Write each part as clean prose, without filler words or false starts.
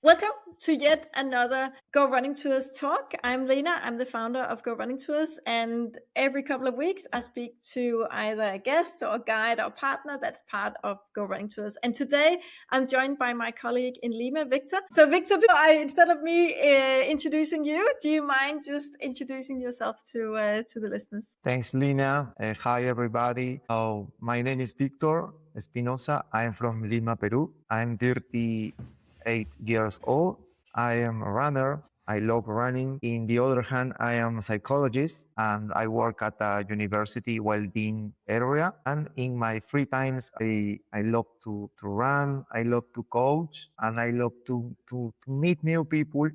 Welcome to yet another Go Running Tours talk. I'm Lena. I'm the founder of Go Running Tours, and every couple of weeks I speak to either a guest or a guide or partner that's part of Go Running Tours. And today I'm joined by my colleague in Lima, Victor. So Victor, instead of me introducing you, do you mind just introducing yourself to the listeners? Thanks, Lena. Hi, everybody. My name is Victor Espinoza. I'm from Lima, Peru. I'm 38 years old. I am a runner. I love running. In the other hand, I am a psychologist and I work at a university well-being area. And in my free times, I love to run. I love to coach and I love to meet new people.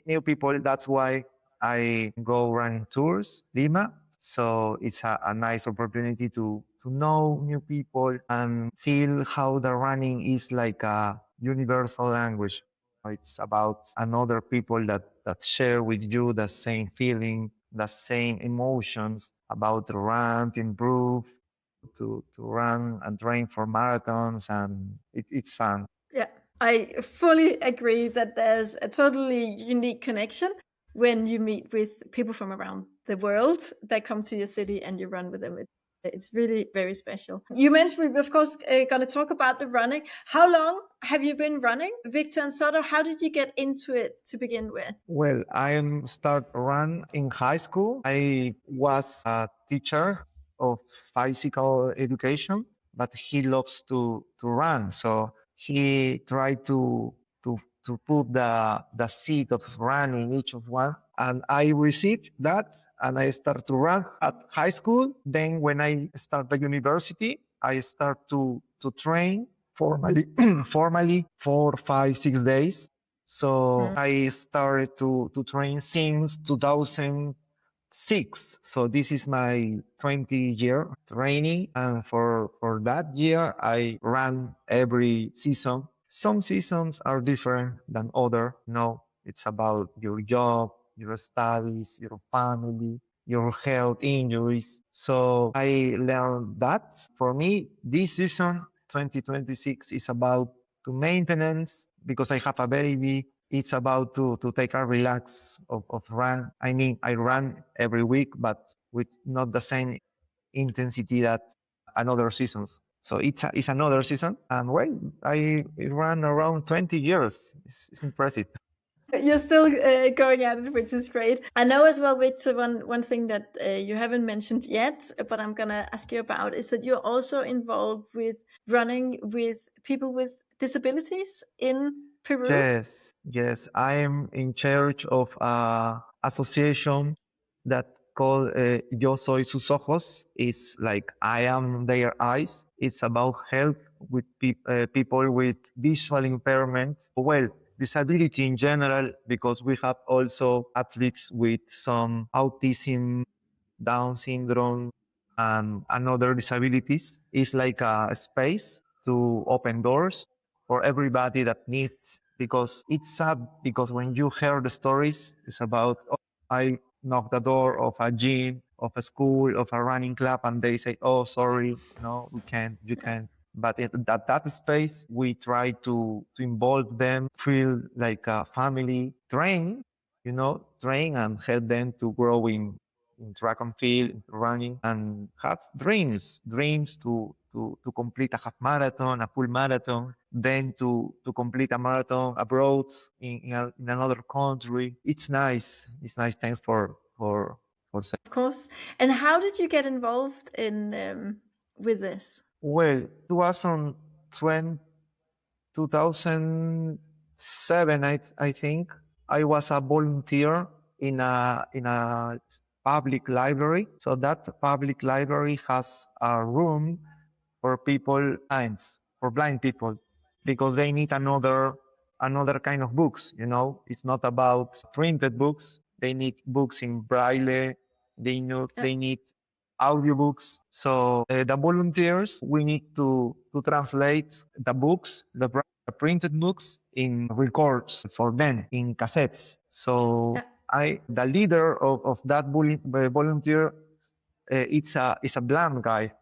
That's why I go running tours, Lima. So it's a nice opportunity to know new people and feel how the running is like a universal language. It's about another people that share with you the same feeling, the same emotions about to run, to improve, to run and train for marathons, and it's fun. Yeah, I fully agree that there's a totally unique connection when you meet with people from around the world that come to your city and you run with them. It's really very special. You mentioned we're of course going to talk about the running. How long have you been running, Victor and Soto? How did you get into it to begin with? Well, I start run in high school. I was a teacher of physical education, but he loves to run. So he tried to to put the seed of running each of one. And I received that and I start to run at high school. Then when I start the university, I start to train formally formally 4, 5, 6 days. So I started to train since 2006. So this is my 20-year training. And for that year, I ran every season. Some seasons are different than other. No, it's about your job, your studies, your family, your health injuries. So I learned that for me, this season 2026 is about to maintenance because I have a baby. It's about to take a relax of run. I mean, I run every week, but with not the same intensity that another seasons. So it's another season. And well, I ran around 20 years. It's impressive. You're still going at it, which is great. I know as well, Victor, one thing that you haven't mentioned yet, but I'm going to ask you about is that you're also involved with running with people with disabilities in Peru. Yes. I am in charge of a association that called Yo Soy Sus Ojos. It's like I am their eyes. It's about help with people with visual impairment. Well, disability in general, because we have also athletes with some autism, Down syndrome, and other disabilities. It's like a space to open doors for everybody that needs, because it's sad, because when you hear the stories, it's about, oh, I knocked the door of a gym, of a school, of a running club, and they say, oh, sorry, no, we can't, you can't. But at that space, we try to involve them, feel like a family, train and help them to grow in track and field, in running, and have dreams to complete a half marathon, a full marathon, then to complete a marathon abroad in another country. It's nice. It's nice. Thanks for saying. Of course. And how did you get involved in with this? Well, it was on 2007, I think. I was a volunteer in a public library. So that public library has a room for people for blind people, because they need another kind of books. It's not about printed books. They need books in braille. They need audiobooks. So the volunteers, we need to translate the books, the printed books, in records for them, in cassettes. So the leader of that volunteer, it's a blind guy.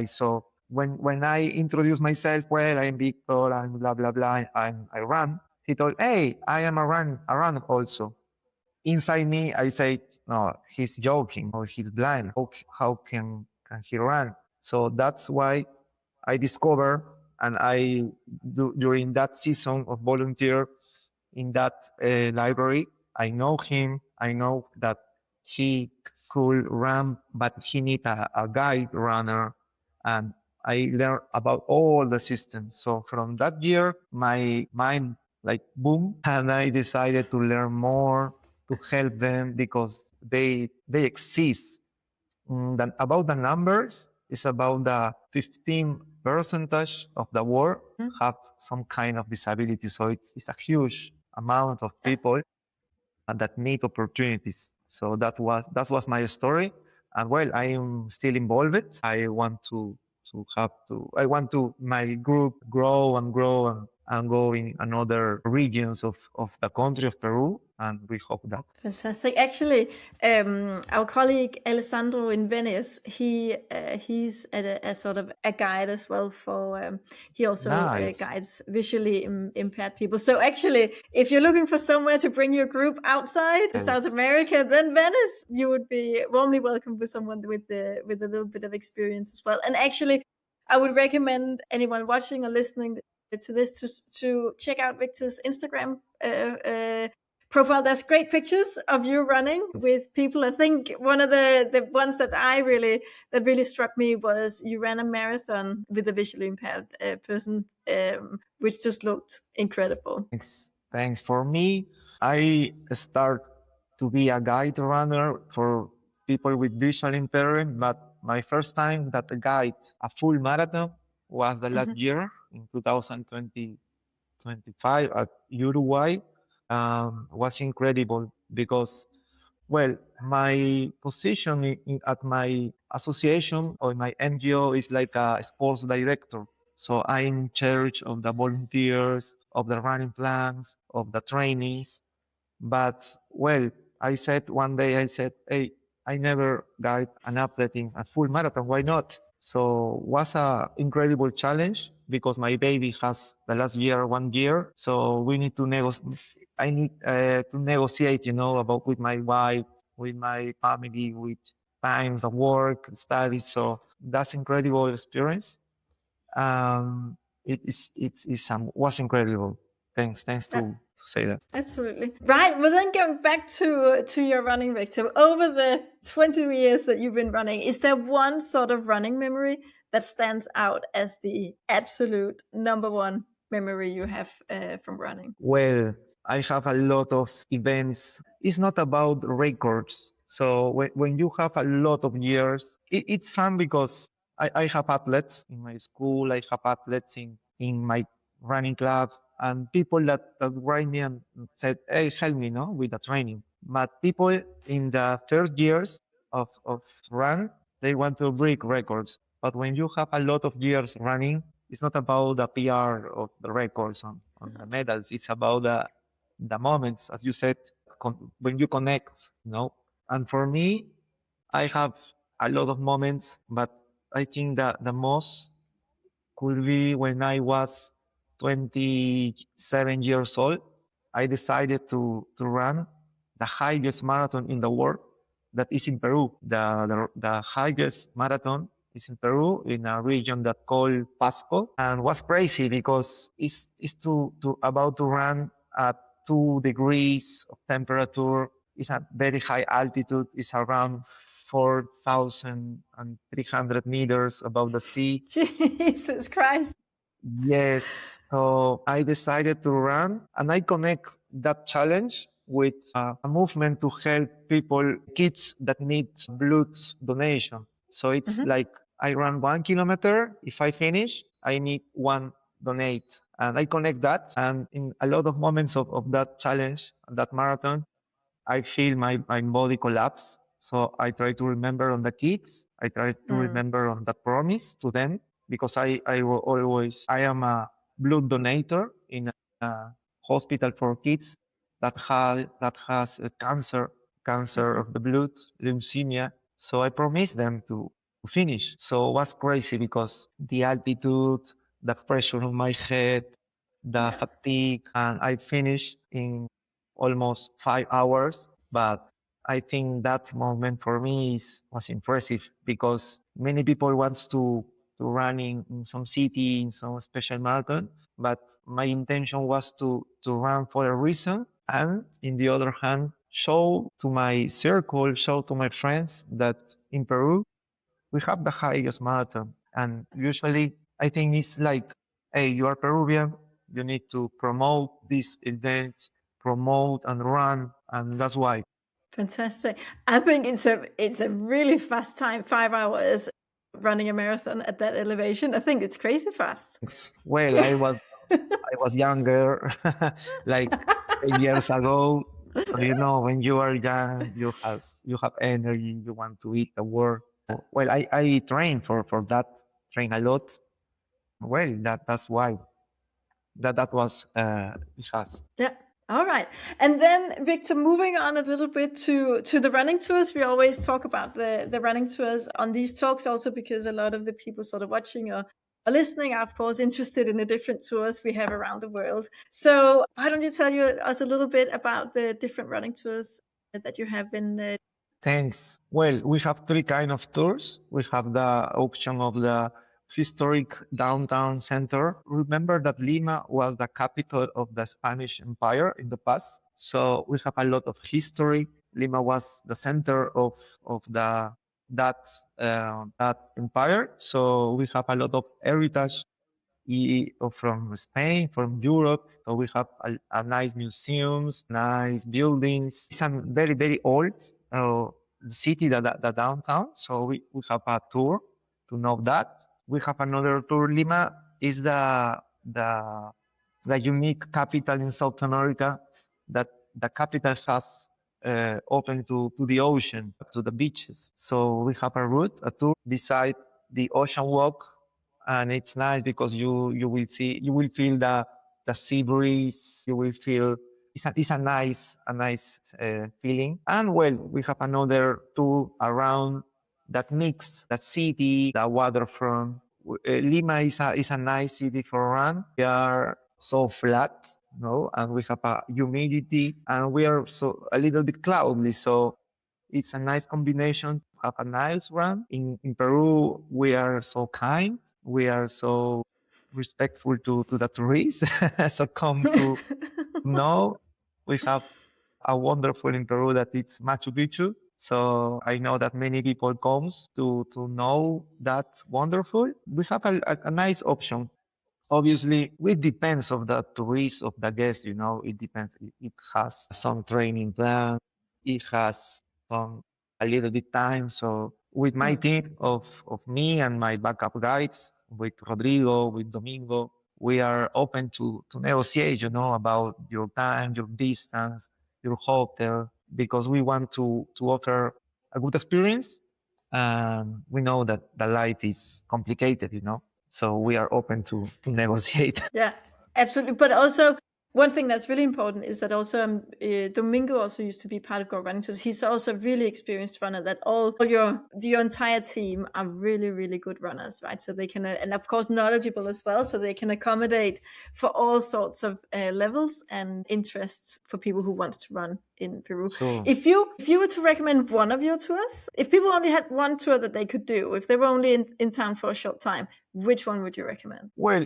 So when I introduce myself, well, I'm Victor, I'm blah blah blah, I run. He told, hey, I am a run also. Inside me, I said, no, he's joking or he's blind. How can he run? So that's why I discovered and I do during that season of volunteer in that library. I know him. I know that he could run, but he need a guide runner. And I learned about all the systems. So from that year, my mind like boom, and I decided to learn more to help them because they exist. About the numbers, it's about the 15 percentage of the world have some kind of disability. So it's a huge amount of Yeah. people that need opportunities. So that was my story. And well, I am still involved. I want I want to my group grow and go in another regions of the country of Peru. And we hope that. Fantastic. Actually, our colleague Alessandro in Venice, he's a sort of a guide as well for. He also Nice. guides visually impaired people. So actually, if you're looking for somewhere to bring your group outside South Yes. America, then Venice, you would be warmly welcome with someone with a little bit of experience as well. And actually, I would recommend anyone watching or listening to this to check out Victor's Instagram profile. There's great pictures of you running Yes. with people. I think one of the ones that really struck me was you ran a marathon with a visually impaired person, which just looked incredible. Thanks. For me, I start to be a guide runner for people with visual impairment, but my first time that I guide a full marathon was the last Mhm. year in 2025 at Uruguay. Was incredible because, well, my position at my association or my NGO is like a sports director. So I'm in charge of the volunteers, of the running plans, of the trainees. But well, I said one day, I said, hey, I never guide an athlete in a full marathon. Why not? So was a incredible challenge because my baby has the last year 1 year. So we need to negotiate. I need to negotiate, about with my wife, with my family, with times of work, studies. So that's incredible experience. Was incredible. Thanks Yeah, to say that. absolutely. Right. Well, then going back to your running, Victor, over the 20 years that you've been running, is there one sort of running memory that stands out as the absolute number one memory you have from running? Well, I have a lot of events. It's not about records. So when you have a lot of years, it's fun because I have athletes in my school. I have athletes in my running club and people that write me and said, hey, help me, no, with the training. But people in the third years of run, they want to break records. But when you have a lot of years running, it's not about the PR of the records on the medals. It's about the moments, as you said, when you connect, And for me, I have a lot of moments, but I think that the most could be when I was 27 years old. I decided to run the highest marathon in the world that is in Peru. The highest marathon is in Peru in a region that called Pasco and was crazy because it's to about to run at 2 degrees of temperature. It's a very high altitude. It's around 4,300 meters above the sea. Jesus Christ. Yes. So I decided to run and I connect that challenge with a movement to help people, kids that need blood donation. So it's Mhm. like I run 1 kilometer. If I finish, I need one donate. And I connect that. And in a lot of moments of that challenge, that marathon, I feel my body collapse. So I try to remember on the kids. I try to Mm. remember on that promise to them because I will always, I am a blood donator in a hospital for kids that has a cancer Mhm. of the blood, leukemia. So I promised them to finish. So it was crazy because the altitude, the pressure on my head, the fatigue, and I finished in almost 5 hours. But I think that moment for me was impressive because many people wants to run in some city, in some special marathon, but my intention was to run for a reason, and in the other hand, show to my circle, show to my friends that in Peru we have the highest marathon. And usually I think it's like, hey, you are Peruvian, you need to promote this event, promote and run, and that's why. Fantastic. I think it's a really fast time, 5 hours running a marathon at that elevation. I think it's crazy fast. Well, I was younger, like 10 years ago. So when you are young, you have energy, you want to eat the world. Well, I train for that, train a lot. Well, that's why that was fast. Yeah. All right. And then Victor, moving on a little bit to the running tours. We always talk about the running tours on these talks also because a lot of the people sort of watching or listening are of course interested in the different tours we have around the world. So why don't you tell us a little bit about the different running tours that you have in Thanks. Well, we have three kind of tours. We have the option of the historic downtown center. Remember that Lima was the capital of the Spanish Empire in the past. So we have a lot of history. Lima was the center of that empire. So we have a lot of heritage from Spain, from Europe. So we have a nice museums, nice buildings. It's a very, very old city, the downtown. So we have a tour to know that. We have another tour. Lima is the unique capital in South America that the capital has open to the ocean, to the beaches. So we have a tour beside the ocean walk, and it's nice because you will feel the sea breeze. You will feel it's a nice feeling. And well, we have another tour around that mix that city, the waterfront. Lima is a nice city for run. We are so flat, no, and we have a humidity, and we are so a little bit cloudy. So it's a nice combination to have a nice run. In Peru, we are so kind. We are so respectful to the tourists. So come to know we have a wonderful in Peru that it's Machu Picchu. So I know that many people comes to know that wonderful. We have a nice option. Obviously, it depends of the tourist, of the guest, it depends. It has some training plan. It has some a little bit time. So with my Hmm. team of me and my backup guides, with Rodrigo, with Domingo, we are open to negotiate, about your time, your distance, your hotel, because we want to offer a good experience. And we know that the life is complicated. So we are open to negotiate. Yeah, absolutely. But also, one thing that's really important is that also Domingo also used to be part of Go Running Tours. He's also a really experienced runner. That all your entire team are really really good runners, right? So they can and of course knowledgeable as well, so they can accommodate for all sorts of levels and interests for people who wants to run in Peru. Sure. If you were to recommend one of your tours, if people only had one tour that they could do, if they were only in town for a short time, which one would you recommend? Well,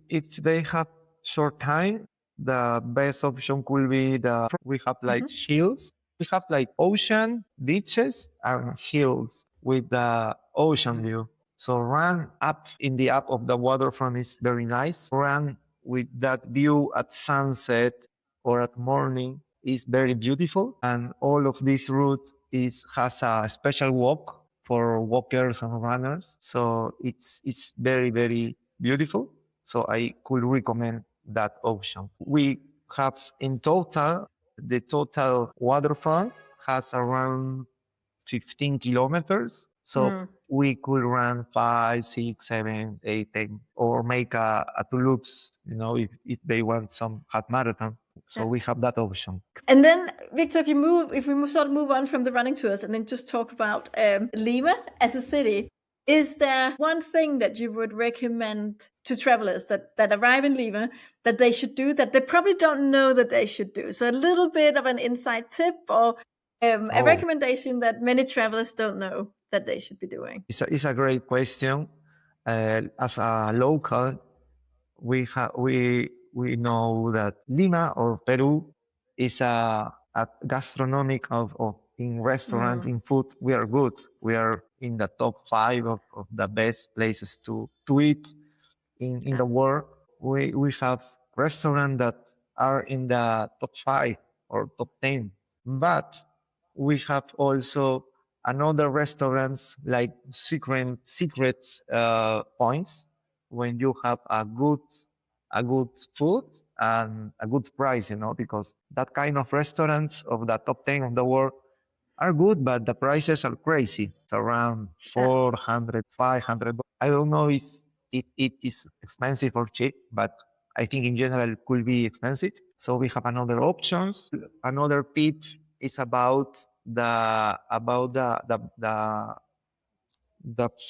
if they have short time, the best option could be we have like Hmm. hills. We have like ocean, beaches, and hills with the ocean view. So run up in the up of the waterfront is very nice. Run with that view at sunset or at morning is very beautiful. And all of this route has a special walk for walkers and runners. So it's very, very beautiful. So I could recommend that option. We have in total, the total waterfront has around 15 kilometers. So Mm. we could run 5, 6, 7, 8, 10, or make a two loops, if they want some half marathon. So Yeah. we have that option. And then, Victor, if we sort of move on from the running tours and then just talk about Lima as a city. Is there one thing that you would recommend to travelers that arrive in Lima that they should do that they probably don't know that they should do? So a little bit of an inside tip or a Oh, recommendation that many travelers don't know that they should be doing. it's a great question. As a local, we know that Lima or Peru is a gastronomic of in restaurants Mm, in food. We are good. We are in the top five of the best places to eat in yeah. the world. We have restaurants that are in the top five or top 10, but we have also another restaurants like secret points when you have a good food and a good price, because that kind of restaurants of the top 10 of the world are good, but the prices are crazy. It's around Yeah. 400, $500. I don't know if it is expensive or cheap, but I think in general it could be expensive. So we have another options. Another tip is about the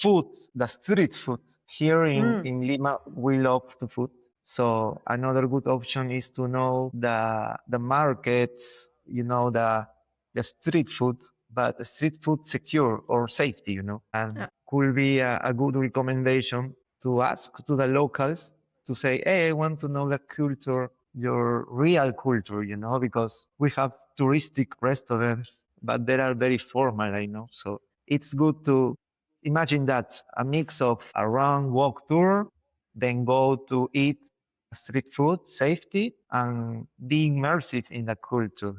food, the street food. Here Mm, in Lima, we love the food. So another good option is to know the markets, the street food, but the street food secure or safety, and yeah. could be a good recommendation to ask to the locals to say, hey, I want to know the culture, your real culture, because we have touristic restaurants, but they are very formal, I know. So it's good to imagine that a mix of a run walk tour, then go to eat street food, safety, and be immersive in the culture,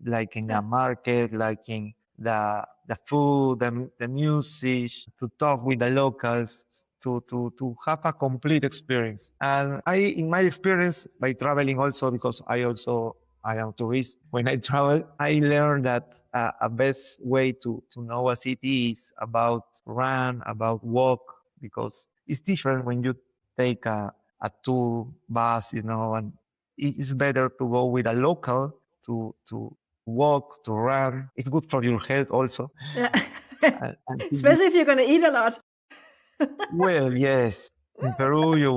like in Yeah. a market, like in the food, the music, to talk with the locals, to have a complete experience. And in my experience, by traveling also, because I am a tourist. When I travel, I learned that a best way to know a city is about run, about walk, because it's different when you take a tour bus, and it's better to go with a local to walk, to run. It's good for your health also. Yeah. And Especially if you're going to eat a lot. well, yes, in Peru you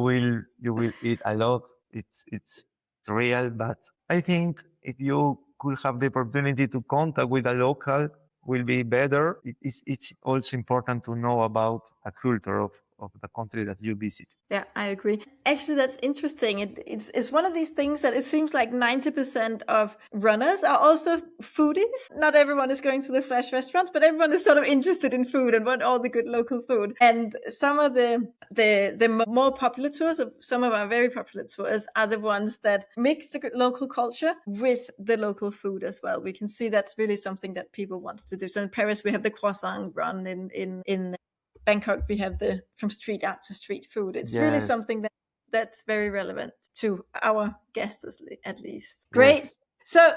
will eat a lot. It's real, but I think if you could have the opportunity to contact with a local, will be better. It's also important to know about a culture of the country that you visit. Yeah, I agree. Actually, that's interesting. It's one of these things that it seems like 90% of runners are also foodies. Not everyone is going to the flash restaurants, but everyone is sort of interested in food and want all the good local food. And some of the more popular tours, of some of our very popular tours, are the ones that mix the local culture with the local food as well. We can see that's really something that people want to do. So in Paris, we have the croissant run. In Bangkok, we have the from street art to street food. It's really Yes, something that's very relevant to our guests, at least. Great. yes. So,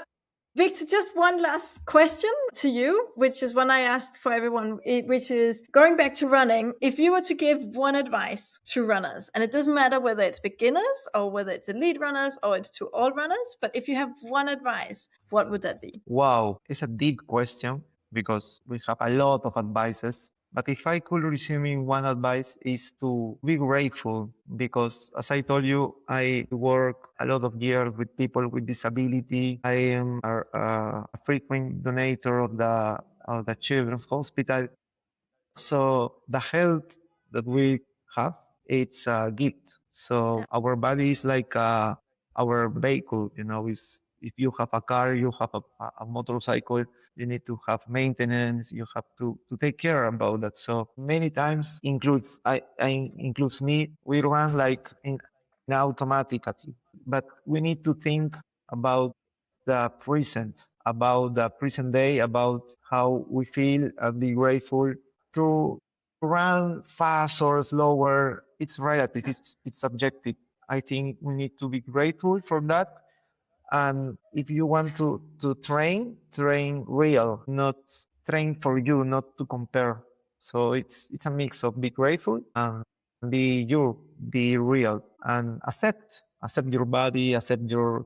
Victor, just one last question to you, which is one I asked for everyone, which is going back to running. If you were to give one advice to runners, and it doesn't matter whether it's beginners or whether it's elite runners or it's to all runners, but if you have one advice, what would that be? Wow, it's a deep question because we have a lot of advices. But if I could resume in one advice is to be grateful because as I told you, I work a lot of years with people with disability. I am a frequent donator of the Children's Hospital. So the health that we have, it's a gift. So Yeah. our body is like our vehicle, is if you have a car, you have a motorcycle, you need to have maintenance, you have to take care about that. So many times I includes me, we run like in automatically, but we need to think about about the present day, about how we feel and be grateful to run fast or slower. It's relative, it's subjective. I think we need to be grateful for that. And if you want to train real, not train for you, not to compare. So it's a mix of be grateful and be you, be real, and accept your body, accept your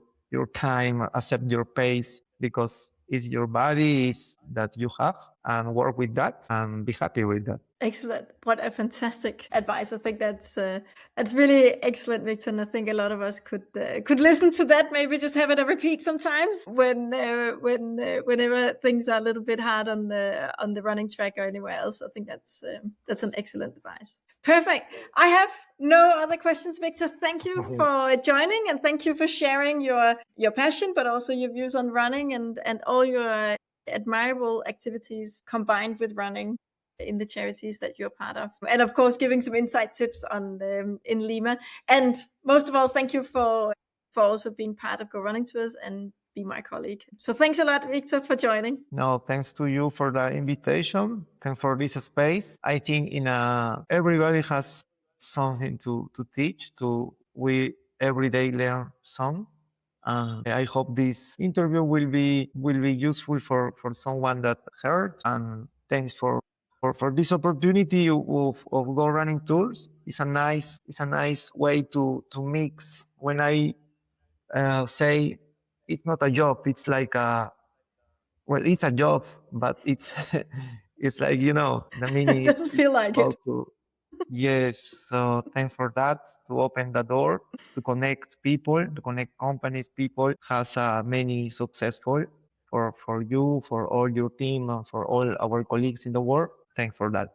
time, accept your pace, because Is your body is that you have, and work with that and be happy with that. Excellent. What a fantastic advice. I think that's really excellent, Victor. And I think a lot of us could listen to that. Maybe just have it a repeat sometimes whenever things are a little bit hard on the running track or anywhere else. I think that's an excellent advice. Perfect. I have no other questions, Victor. Thank you for joining, and thank you for sharing your passion, but also your views on running and all your admirable activities combined with running in the charities that you're part of, and of course giving some insight tips on in Lima. And most of all, thank you for also being part of Go Running Tours and be my colleague. So thanks a lot, Victor, for joining. No, thanks to you for the invitation. Thanks for this space. I think everybody has something to teach. We every day learn some. I hope this interview will be useful for someone that heard. And thanks for this opportunity of Go Running Tours. It's a nice way to mix. When I say it's not a job, it's like a well, it's a job, but it's it's like the meaning. It It's doesn't feel it's like it. about to yes. So thanks for that to open the door to connect people, to connect companies. People has many successful for you, for all your team, and for all our colleagues in the world. Thanks for that.